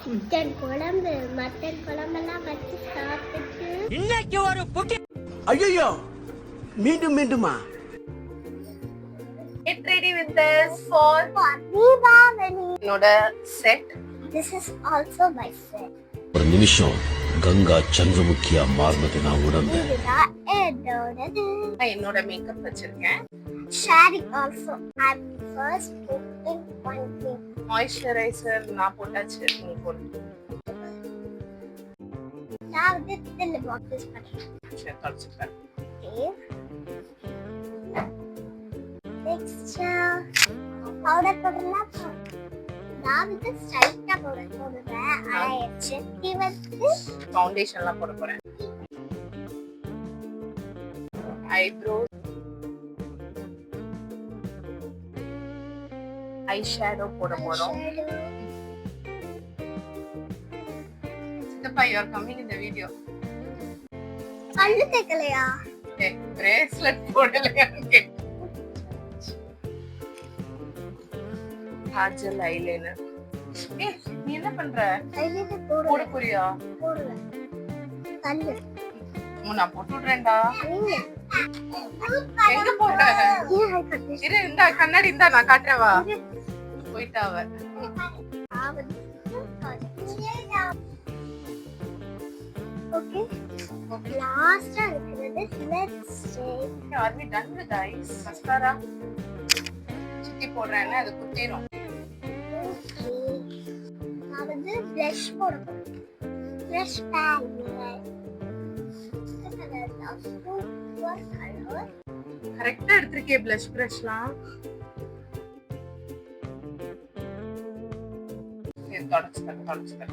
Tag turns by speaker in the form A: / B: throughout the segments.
A: Chicken குழம்பு mutton குழம்பெல்லாம் வச்சு சாப்பிட்டு
B: இன்னைக்கு ஒரு புட்டி.
C: ஐயோ மீண்டும் மீண்டுமா?
D: Get ready with this for
A: Deepavali.
D: என்னோட set.
A: This is also my set.
E: ஒரு நிமிஷம் கங்கா சந்திரமுகியா மாறினது நான் உணர்ந்தேன்.
A: இதுதான் என்னோடது.
D: நான் என்னோட மேக்கப் வச்சிருக்கேன்.
A: Sharing also. I'm first putting one thing.
D: Moisturiser நான் போட்டாச்சு, நீ போடு.
A: நான் வந்து தில்லு பாக்ஸ் பண்றேன்.
D: சரி தொடச்சுக்கிறேன்.
A: Texture. பவுடர் போடலாம். நான் வந்து ஸ்ட்ரைட்டா பவுடர் போடுறேன். ஆனா செட்டி வந்து
D: ஃபவுண்டேஷன்லாம் போட போறேன். ஐப்ரோ, ஐ ஷேடோ போட போறோம். சித்தப்பா, you are coming in the video.
A: கண்ணு தேக்கலையா?
D: பிரேஸ்லெட் போடலையான்னு கேட்டேன். காஜல், ஐலைனர். நீ என்ன பண்ற?
A: ஐலைனர்
D: போட போறியா?
A: போடல. கண்ணு.
D: நான் போட்டு விடுறேன்டா.
A: நீங்க
D: எங்க போற? இரு, இந்த கண்ணாடி இருந்தா நான் காட்டுறவா. போயிட்டா அவ.
A: ஓகே. லாஸ்டா இருக்குது. Let's say
D: Are we done with eyes? mascara சுத்தி போடுறேன்னா அது குத்திரும்.
A: நான் வந்து blush போட போறேன். blush pan
D: கரெக்ட்டா எடுத்துர்க்கே blush brushலாம். இது தொடச்சுக்கிறேன்.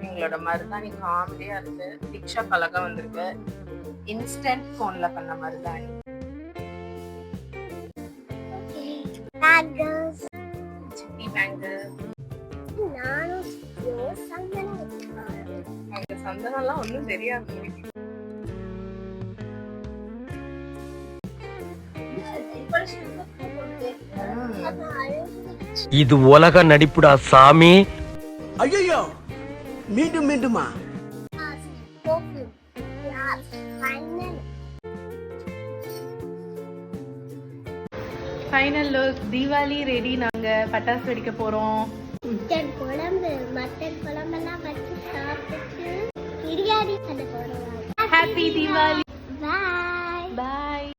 D: எங்களோட மருதாணி காமெடியா இருக்கு. டிக்ஷா அழகா வந்திருக்கு. இன்ஸ்டன்ட் போன்ல பண்ண மருதாணி.
A: பேங்கிள்ஸ்.
D: City bangle.
A: நானும் சந்தனம் வச்சிருக்கேன்.
D: அந்த சந்தனம்லாம் ஒண்ணும் தெரியாது உங்களுக்கு.
B: இது உலக நடிப்புடா சாமி.
C: ஐயோ மீண்டும் மீண்டுமா?
D: Final look. தீபாவளி ரெடி. நாங்க பட்டாசு வெடிக்க போறோம்.
A: சிக்கன் குழம்பு மட்டன் குழம்பெல்லாம் வச்சு சாப்பிட்டு பிரியாணி பண்ண போறோம்.
D: ஹாப்பி தீபாவளி.